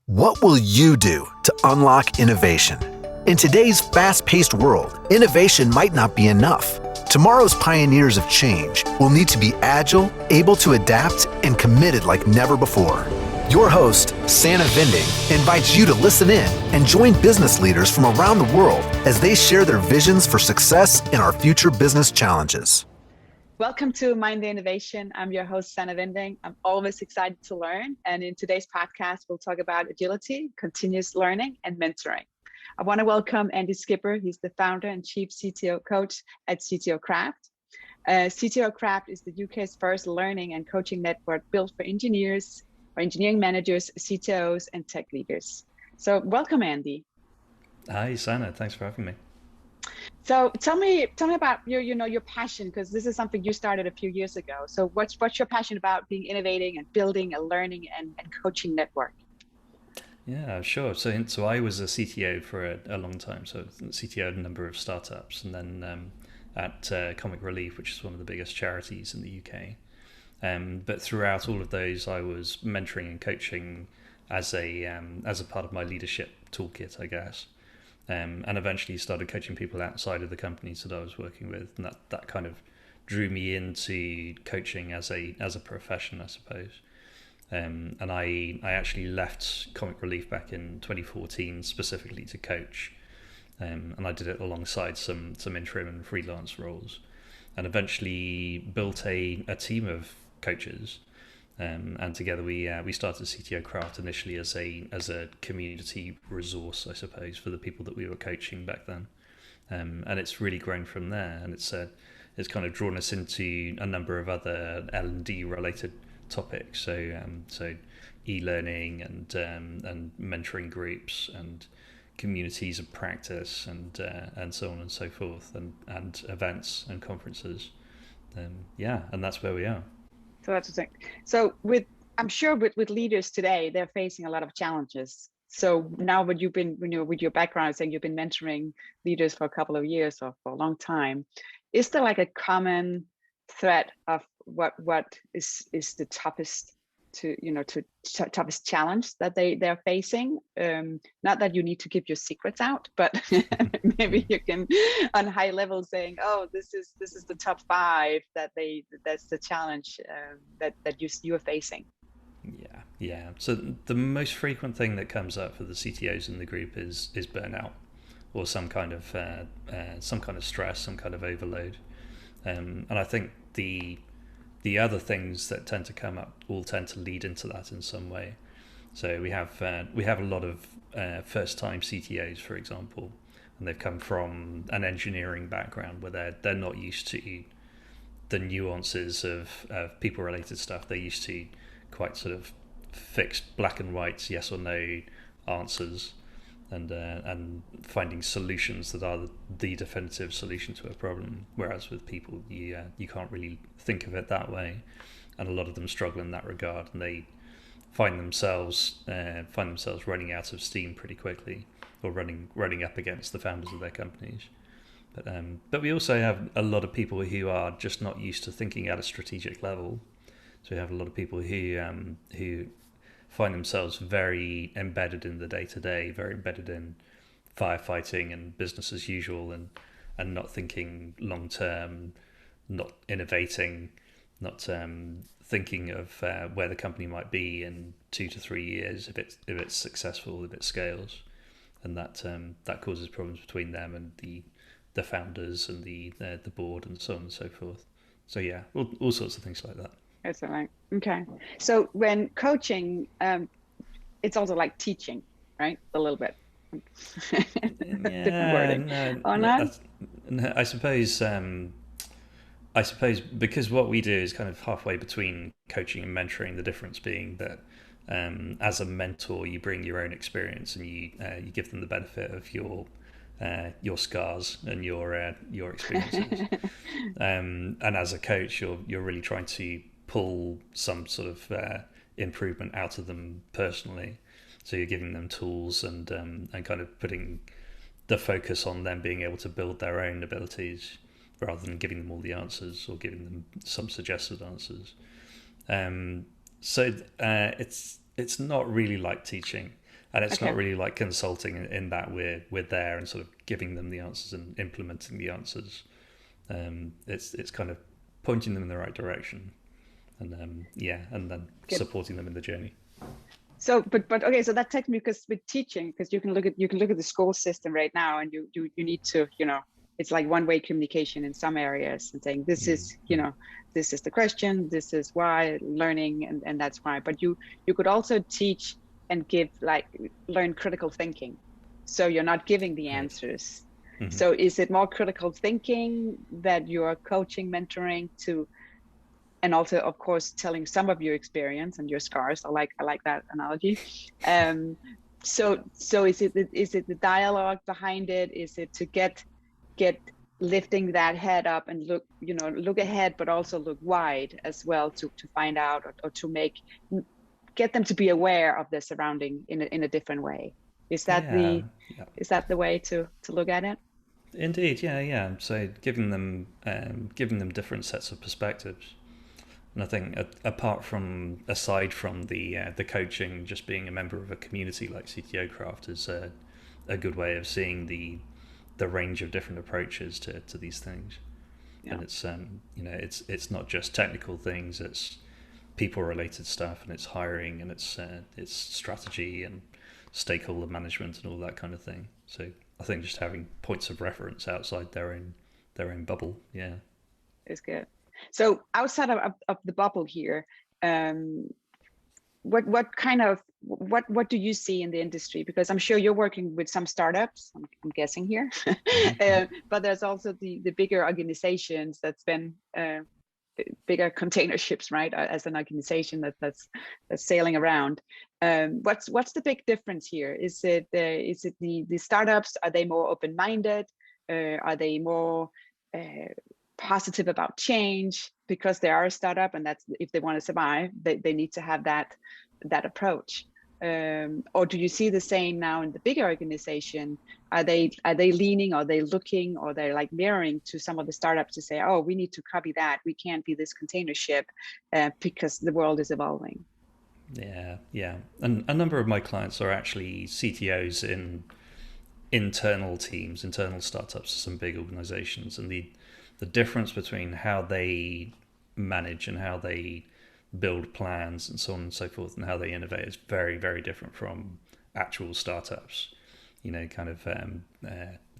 What will you do to unlock innovation? In today's fast-paced world, innovation might not be enough. Tomorrow's pioneers of change will need to be agile, able to adapt, and committed like never before. Your host, Sannah Vinding, invites you to listen in and join business leaders from around the world as they share their visions for success in our future business challenges. Welcome to Mind the Innovation. I'm your host, Sannah Vinding. I'm always excited to learn. And in today's podcast, we'll talk about agility, continuous learning, and mentoring. I want to welcome Andy Skipper. He's the founder and chief CTO coach at CTO Craft. CTO Craft is the UK's first learning and coaching network built for engineers, or engineering managers, CTOs, and tech leaders. So welcome, Andy. Hi, Sannah. Thanks for having me. So tell me about your passion, because this is something you started a few years ago. So what's your passion about being innovating and building a learning and coaching network? Yeah, sure. So I was a CTO for a long time. So CTO at a number of startups, and then at Comic Relief, which is one of the biggest charities in the UK. But throughout all of those, I was mentoring and coaching as a part of my leadership toolkit, I guess. And eventually started coaching people outside of the companies that I was working with, and that kind of drew me into coaching as a profession, I suppose. And I actually left Comic Relief back in 2014 specifically to coach, and I did it alongside some interim and freelance roles, and eventually built a team of coaches. And together we started CTO Craft initially as a community resource, I suppose, for the people that we were coaching back then, and it's really grown from there. And it's kind of drawn us into a number of other L&D related topics, so e-learning and mentoring groups and communities of practice and so on and so forth, and events and conferences. And that's where we are. So that's the thing. So I'm sure with leaders today, they're facing a lot of challenges. So now with your background, saying you've been mentoring leaders for a couple of years or for a long time, is there like a common thread of what is the toughest toughest challenge that they're facing? Not that you need to give your secrets out, but maybe you can, on high level, saying, "Oh, this is the top 5 that's the challenge that you're facing." Yeah. So the most frequent thing that comes up for the CTOs in the group is burnout, or some kind of stress, some kind of overload, and I think the other things that tend to come up all tend to lead into that in some way. So we have a lot of first-time CTOs, for example, and they've come from an engineering background where they're not used to the nuances of people-related stuff. They're used to quite sort of fixed black and white yes or no answers, and finding solutions that are the definitive solution to a problem. Whereas with people, you can't really think of it that way, and a lot of them struggle in that regard, and they find themselves running out of steam pretty quickly, or running up against the founders of their companies. But we also have a lot of people who are just not used to thinking at a strategic level. So we have a lot of people who find themselves very embedded in the day-to-day, very embedded in firefighting and business as usual, and not thinking long-term, not innovating, not thinking of where the company might be in 2 to 3 years if it's successful, if it scales, and that causes problems between them and the founders and the board and so on and so forth. So yeah, all sorts of things like that. That's right. Okay. So when coaching, it's also like teaching, right? A little bit. Different wording. Or not? I suppose because what we do is kind of halfway between coaching and mentoring. The difference being that as a mentor, you bring your own experience and you give them the benefit of your scars and your experiences. And as a coach, you're really trying to pull some sort of improvement out of them personally. So you're giving them tools and kind of putting the focus on them being able to build their own abilities rather than giving them all the answers or giving them some suggested answers. So it's not really like teaching. And it's Okay. not really like consulting in that we're there and sort of giving them the answers and implementing the answers. It's kind of pointing them in the right direction, and and then Good. supporting them in the journey. So, but okay, so that takes me, because with teaching, because you can look at the school system right now, and you need to, it's like one-way communication in some areas, and saying this is, this is the question, this is why learning, and that's why. But you could also teach and give, like, learn critical thinking. So you're not giving the Right. answers. Mm-hmm. So is it more critical thinking that you are coaching, mentoring to, and also, of course, telling some of your experience and your scars? I like that analogy. So is it the dialogue behind it? Is it to get lifting that head up and look ahead, but also look wide as well, to find out, or to get them to be aware of their surrounding in a different way? Is that Yeah, yeah. the way to look at it? Indeed, yeah. So giving them different sets of perspectives. And I think aside from the coaching, just being a member of a community like CTO Craft is a good way of seeing the range of different approaches to these things. Yeah. And it's not just technical things; it's people related stuff, and it's hiring, and it's strategy and stakeholder management and all that kind of thing. So I think just having points of reference outside their own bubble, yeah. Is good. So outside of the bubble here, what do you see in the industry? Because I'm sure you're working with some startups, I'm guessing here, but there's also the bigger organizations that's been bigger container ships, right? As an organization that's sailing around. What's the big difference here? Is it the startups? Are they more open-minded? Are they more positive about change because they are a startup, and that's, if they want to survive, they need to have that approach? Or do you see the same now in the bigger organization? Are they leaning, are they looking, or they're like mirroring to some of the startups to say, oh, we need to copy that, we can't be this container ship because the world is evolving? Yeah. And a number of my clients are actually CTOs in internal teams, internal startups, some big organizations, and the difference between how they manage and how they build plans and so on and so forth, and how they innovate is very, very different from actual startups. Kind of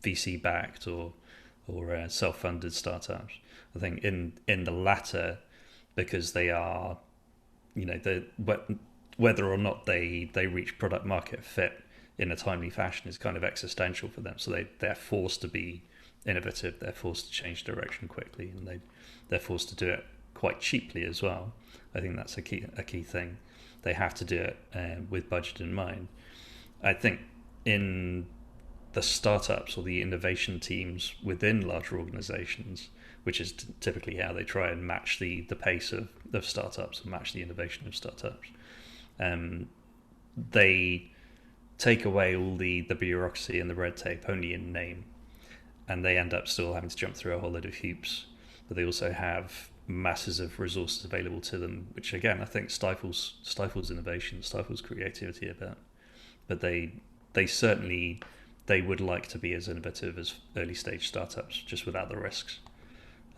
VC backed or self funded startups. I think in the latter, because they are, whether or not they reach product market fit in a timely fashion is kind of existential for them. So they're forced to be innovative. They're forced to change direction quickly, and they're forced to do it quite cheaply as well. I think that's a key thing. They have to do it with budget in mind. I think in the startups or the innovation teams within larger organizations, which is typically how they try and match the pace of startups and match the innovation of startups, they take away all the bureaucracy and the red tape only in name, and they end up still having to jump through a whole load of hoops. But they also have masses of resources available to them, which again I think stifles innovation, stifles creativity a bit. But they certainly they would like to be as innovative as early stage startups, just without the risks.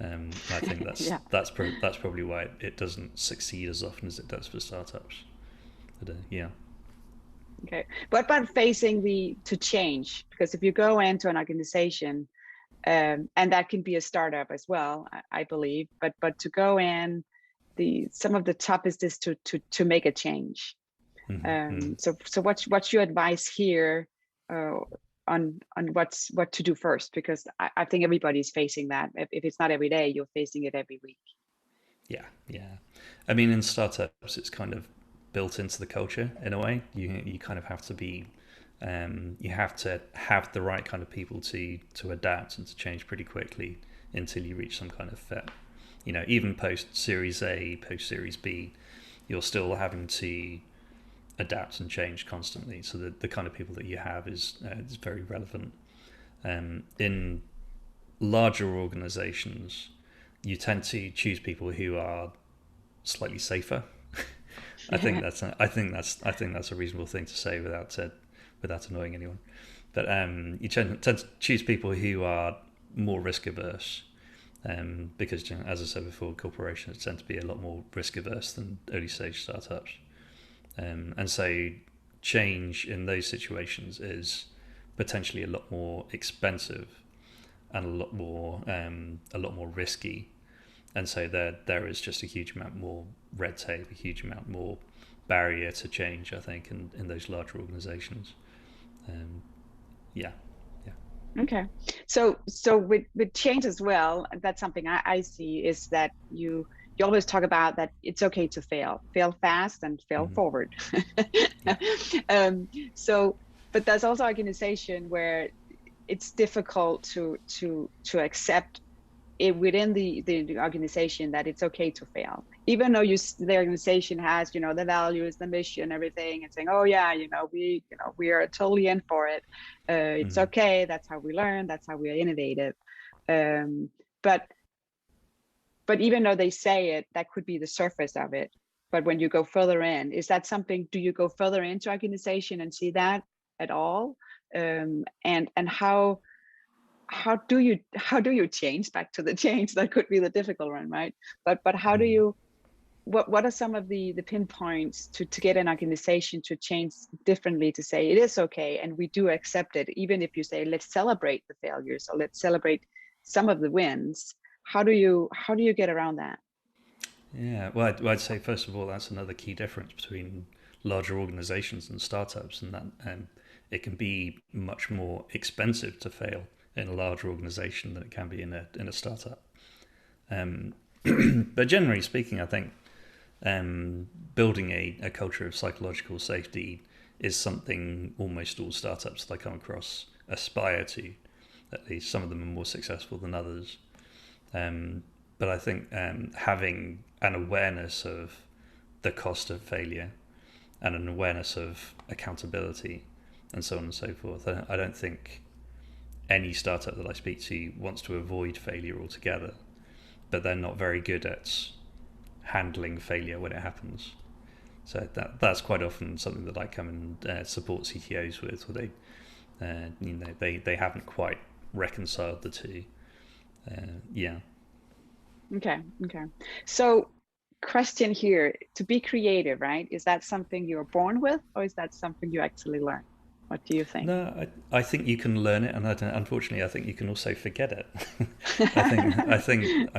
I think that's probably why it doesn't succeed as often as it does for startups. But yeah. Okay, what about facing to change? Because if you go into an organization, and that can be a startup as well, I believe, but to go in, some of the toughest is to make a change. Mm-hmm. So what's your advice here on what to do first? Because I think everybody's facing that. If it's not every day, you're facing it every week. Yeah. I mean, in startups, it's kind of built into the culture in a way. You kind of have to be, you have to have the right kind of people to adapt and to change pretty quickly until you reach some kind of fit. Even post Series A, post Series B, you're still having to adapt and change constantly. So the kind of people that you have is very relevant. In larger organizations, you tend to choose people who are slightly safer. I think that's a reasonable thing to say without without annoying anyone. But you tend to choose people who are more risk averse, because, as I said before, corporations tend to be a lot more risk averse than early stage startups, and so change in those situations is potentially a lot more expensive and a lot more risky, and so there is just a huge amount more red tape, a huge amount more barrier to change, I think, in those larger organizations. Yeah. Okay. So with change as well, that's something I see, is that you always talk about that it's okay to fail fast and fail forward. Yeah. So, but there's also organization where it's difficult to accept it within the organization that it's okay to fail, even though the organization has, the values, the mission, everything, and saying, oh yeah, we are totally in for it. It's okay. That's how we learn. That's how we are innovative. But even though they say it, that could be the surface of it. But when you go further in, is that something? Do you go further into organization and see that at all? And how do you change back to the change? That could be the difficult one, right? But how do you, what are some of the pinpoints to get an organization to change differently, to say it is okay and we do accept it, even if you say let's celebrate the failures or let's celebrate some of the wins? How do you get around that? Yeah, well, I'd say first of all that's another key difference between larger organizations and startups, and that it can be much more expensive to fail in a larger organization than it can be in a startup. But generally speaking, I think building a culture of psychological safety is something almost all startups that I come across aspire to. At least some of them are more successful than others. But I think having an awareness of the cost of failure and an awareness of accountability and so on and so forth, I don't think any startup that I speak to wants to avoid failure altogether, but they're not very good at handling failure when it happens. So that's quite often something that I come and support CTOs with, where they haven't quite reconciled the two. Yeah. Okay. So question here, to be creative, right? Is that something you're born with, or is that something you actually learn? What do you think? No, I think you can learn it, and unfortunately, I think you can also forget it. I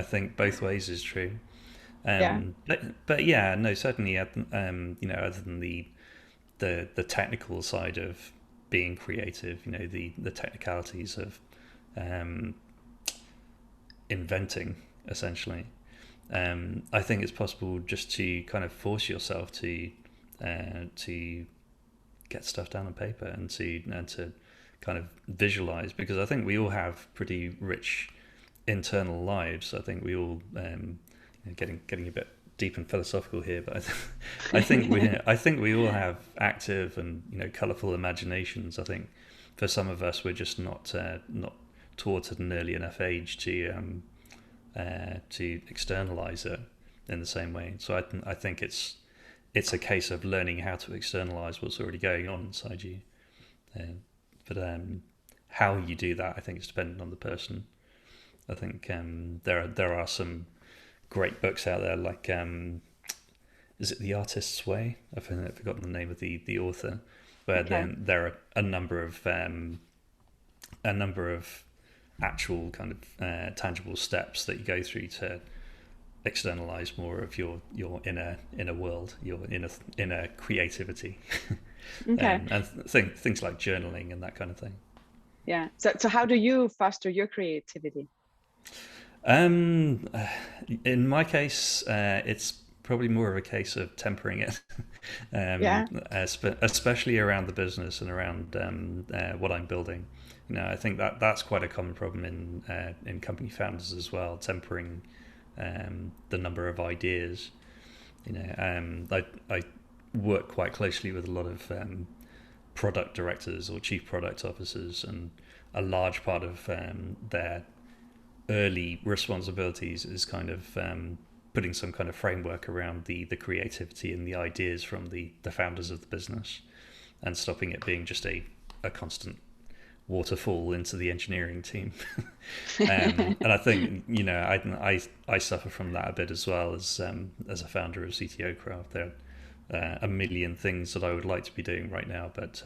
think both ways is true. Yeah. But yeah, no, certainly, other than the technical side of being creative, the technicalities of inventing, essentially. I think it's possible just to kind of force yourself to get stuff down on paper and to kind of visualize, because I think we all have pretty rich internal lives. I think we all getting a bit deep and philosophical here, but I think we all have active and colourful imaginations. I think for some of us we're just not taught at an early enough age to externalize it in the same way. So I think it's a case of learning how to externalize what's already going on inside you. But how you do that, I think, is dependent on the person. I think there are some great books out there, like is it The Artist's Way? I've forgotten the name of the author, where then there are a number of actual kind of tangible steps that you go through to externalize more of your inner world, your inner creativity. Okay. And things like journaling and that kind of thing. Yeah. So how do you foster your creativity? In my case, it's probably more of a case of tempering it. Especially around the business and around what I'm building. I think that's quite a common problem in company founders as well, tempering the number of ideas. I work quite closely with a lot of product directors or chief product officers, and a large part of their early responsibilities is kind of putting some kind of framework around the creativity and the ideas from the founders of the business. and stopping it being just a constant waterfall into the engineering team. And I think, I suffer from that a bit as well as a founder of CTO Craft. There are a million things that I would like to be doing right now, but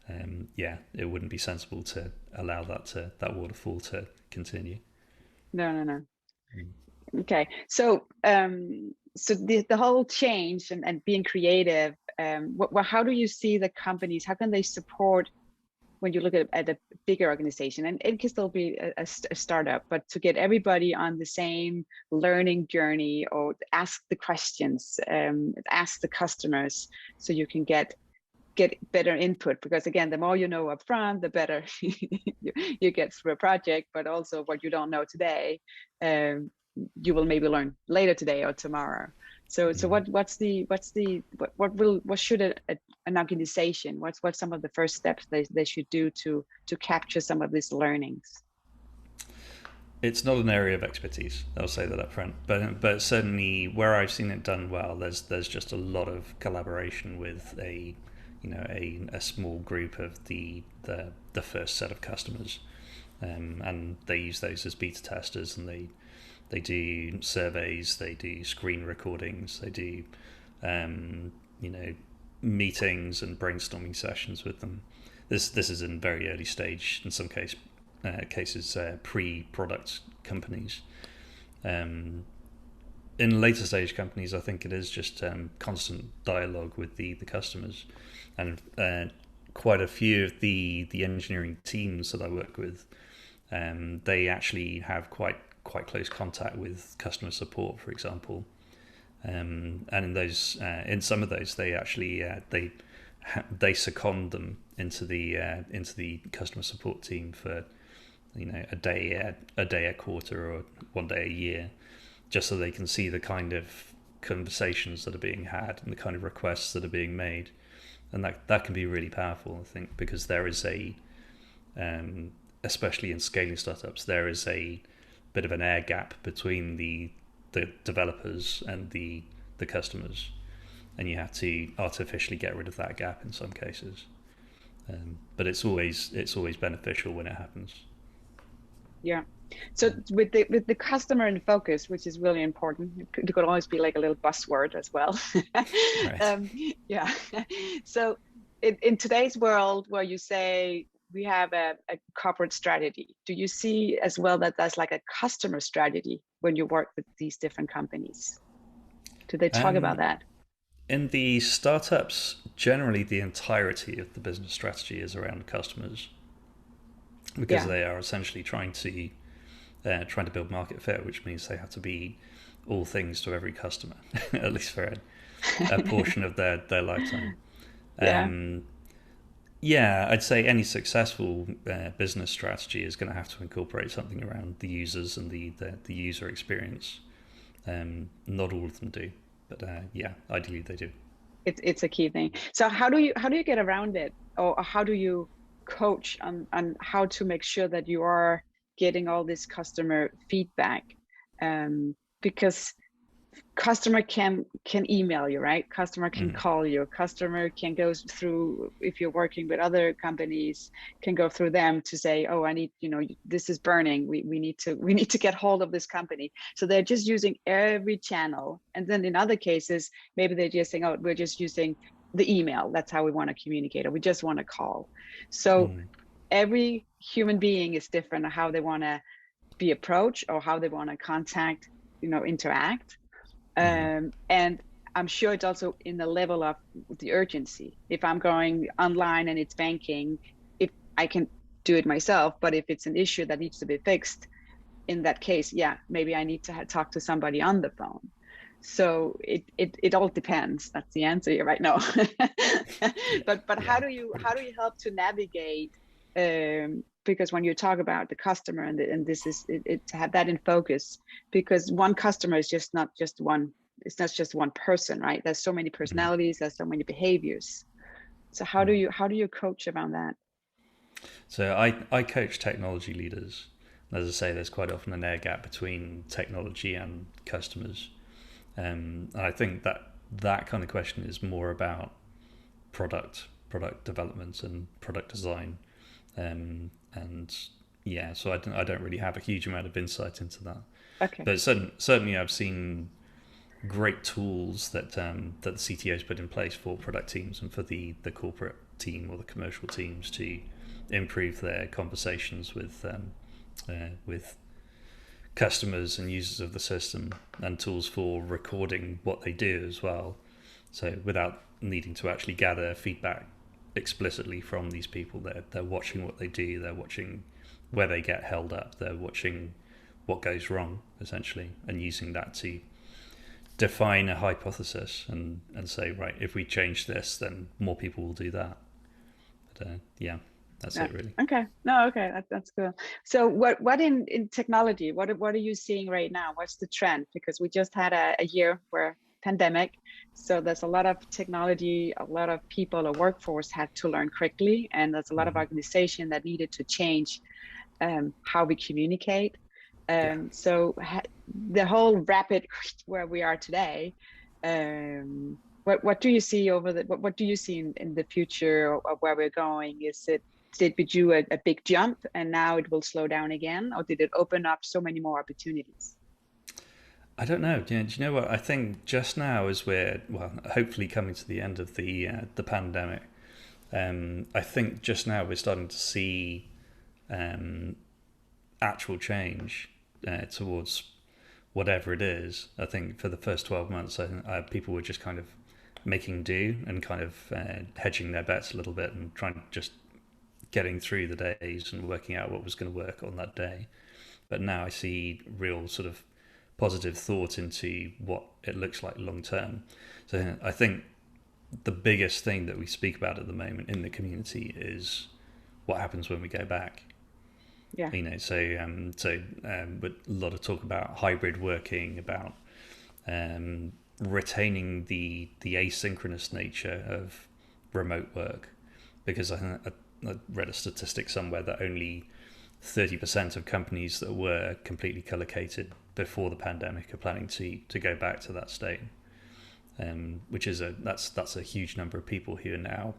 it wouldn't be sensible to allow that waterfall to continue. No. Okay, so the whole change and being creative, how do you see the companies, how can they support when you look at a bigger organization, and it can still be a startup, but to get everybody on the same learning journey, or ask the questions, ask the customers, so you can get better input, because again, the more you know up front, the better you get through a project, but also what you don't know today, you will maybe learn later today or tomorrow. So what should an organization, what's some of the first steps they should do to capture some of these learnings? It's not an area of expertise, I'll say that up front, but certainly where I've seen it done well, there's just a lot of collaboration with a small group of the first set of customers, and they use those as beta testers, and they do surveys, they do screen recordings, they do meetings and brainstorming sessions with them. This is in very early stage, in some cases pre-product companies. In later stage companies, I think it is just constant dialogue with the customers, and quite a few of the engineering teams that I work with, they actually have quite close contact with customer support, for example, and in some of those they actually they second them into the customer support team for a day a quarter, or one day a year, just so they can see the kind of conversations that are being had and the kind of requests that are being made. And that can be really powerful, I think, because there is especially in scaling startups, there is a bit of an air gap between the developers and the customers, and you have to artificially get rid of that gap in some cases. But it's always beneficial when it happens. Yeah. So with the customer in focus, which is really important, it could always be like a little buzzword as well. Right. Yeah. So in today's world, where you say we have a corporate strategy, do you see as well that that's like a customer strategy when you work with these different companies? Do they talk about that? In the startups, generally the entirety of the business strategy is around customers, because they are essentially trying to build market fit, which means they have to be all things to every customer, at least for a portion of their lifetime. I'd say any successful business strategy is going to have to incorporate something around the users and the user experience. Not all of them do, but ideally they do. It's a key thing. So how do you get around it, or how do you coach on how to make sure that you are getting all this customer feedback? Because customer can email you, right? Customer can call you. Customer can go through, if you're working with other companies, can go through them to say, oh, I need, this is burning. We need to get hold of this company. So they're just using every channel. And then in other cases, maybe they're just saying, oh, we're just using the email. That's how we want to communicate, or we just want to call. So every human being is different on how they want to be approached, or how they want to contact, interact. And I'm sure it's also in the level of the urgency. If I'm going online and it's banking, if I can do it myself, but if it's an issue that needs to be fixed, in that case, maybe I need to talk to somebody on the phone. So it all depends. That's the answer right now. But how do you help to navigate? Because when you talk about the customer, and this is it to have that in focus, because one customer is just not just one. It's not just one person, right? There's so many personalities. There's so many behaviors. So how do you coach around that? So I coach technology leaders. As I say, there's quite often an air gap between technology and customers. And I think that kind of question is more about product product development and product design, and yeah, so I don't really have a huge amount of insight into that. Okay. But certainly I've seen great tools that that the CTOs put in place for product teams and for the corporate team or the commercial teams to improve their conversations with customers and users of the system, and tools for recording what they do as well. So without needing to actually gather feedback explicitly from these people, they're watching what they do, they're watching where they get held up, they're watching what goes wrong essentially, and using that to define a hypothesis and say, right, if we change this, then more people will do that. But yeah, that's it really. Okay. No, okay, that's good. So what in technology, what are you seeing right now? What's the trend? Because we just had a year where pandemic, so there's a lot of technology, a lot of people, a workforce had to learn quickly, and there's a lot of organization that needed to change how we communicate. So the whole rapid where we are today, what do you see what do you see in the future of where we're going? Did we do a big jump and now it will slow down again, or did it open up so many more opportunities? I don't know. Do you know what? I think just now, as we're hopefully coming to the end of the pandemic, I think just now we're starting to see actual change towards whatever it is. I think for the first 12 months, people were just kind of making do and kind of hedging their bets a little bit and trying just getting through the days and working out what was going to work on that day. But now I see real sort of positive thought into what it looks like long term. So I think the biggest thing that we speak about at the moment in the community is what happens when we go back. Yeah. You know, with a lot of talk about hybrid working, about retaining the asynchronous nature of remote work, because I read a statistic somewhere that only 30% of companies that were completely collocated before the pandemic are planning to go back to that state, which is that's a huge number of people who are now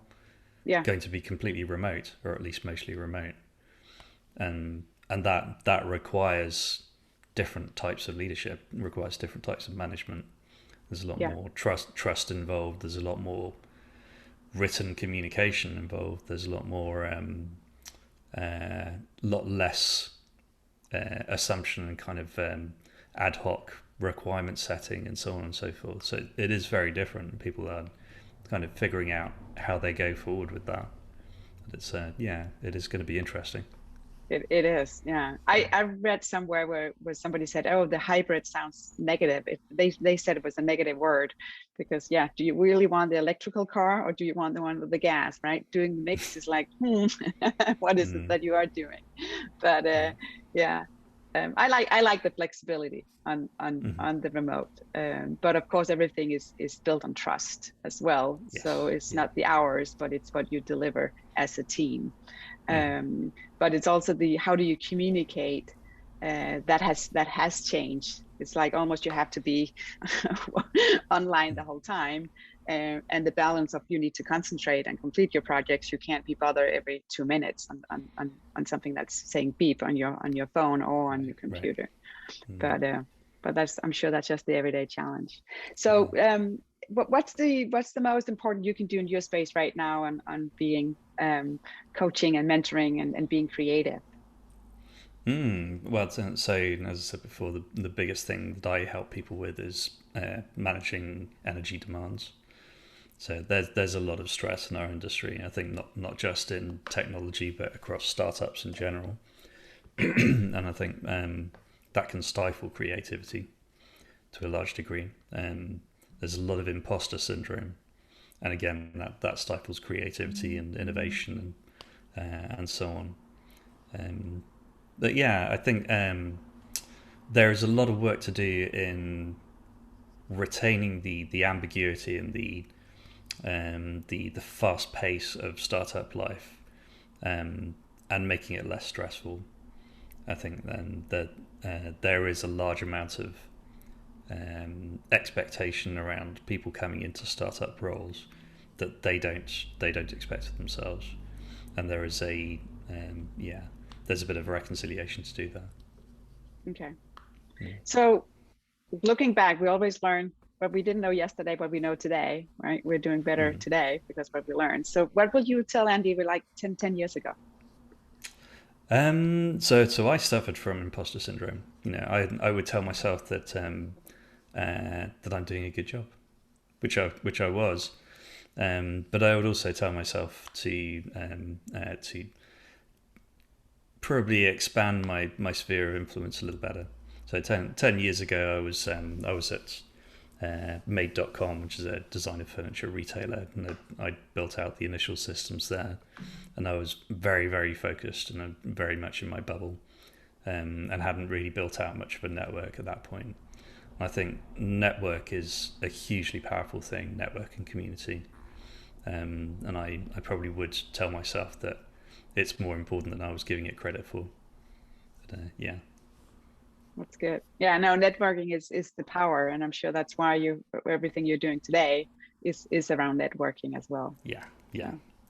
going to be completely remote, or at least mostly remote, and that requires different types of leadership, requires different types of management. There's a lot more trust involved. There's a lot more written communication involved. There's a lot more lot less assumption and kind of ad hoc requirement setting and so on and so forth. So it is very different. People are kind of figuring out how they go forward with that. But it's it is going to be interesting. It is, yeah. I read somewhere where somebody said, "Oh, the hybrid sounds negative." They said it was a negative word, because do you really want the electrical car, or do you want the one with the gas? Right? Doing the mix is like, what is it that you are doing? But I like the flexibility on the remote. But of course, everything is built on trust as well. Yes. So it's not the hours, but it's what you deliver as a team. But it's also how do you communicate that has changed. It's like almost you have to be online the whole time, and the balance of you need to concentrate and complete your projects. You can't be bothered every 2 minutes on something that's saying beep on your phone or on your computer. Right. But I'm sure that's just the everyday challenge. So what's the most important you can do in your space right now on being coaching and mentoring and being creative? Well, so as I said before, the biggest thing that I help people with is managing energy demands. So there's a lot of stress in our industry. I think not just in technology, but across startups in general. And I think that can stifle creativity to a large degree. There's a lot of imposter syndrome, and again that stifles creativity and innovation and so on. But I think there is a lot of work to do in retaining the ambiguity and the fast pace of startup life, and making it less stressful. I think then that there is a large amount of expectation around people coming into startup roles that they don't expect of themselves, and there is there's a bit of reconciliation to do that. Okay. Yeah. So looking back, we always learn what we didn't know yesterday, what we know today, right? We're doing better today because what we learned. So what would you tell Andy with like 10 years ago? So I suffered from imposter syndrome. I would tell myself that that I'm doing a good job, which I was. But I would also tell myself to probably expand my sphere of influence a little better. So 10 years ago, I was at Made.com, which is a designer furniture retailer, and I built out the initial systems there, and I was very, very focused and very much in my bubble, and hadn't really built out much of a network at that point. I think network is a hugely powerful thing, network and community, and I probably would tell myself that it's more important than I was giving it credit for. But, yeah. That's good. Yeah, no, networking is the power, and I'm sure that's why everything you're doing today is around networking as well. Yeah.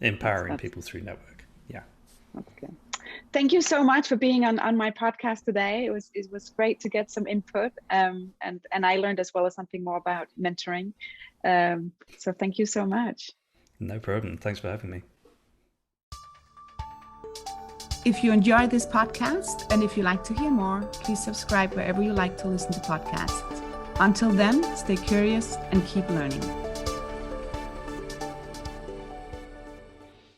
Empowering people through network. Yeah. That's good. Thank you so much for being on my podcast today. It was great to get some input, and I learned as well as something more about mentoring. So thank you so much. No problem. Thanks for having me. If you enjoyed this podcast and if you like to hear more, please subscribe wherever you like to listen to podcasts. Until then, stay curious and keep learning.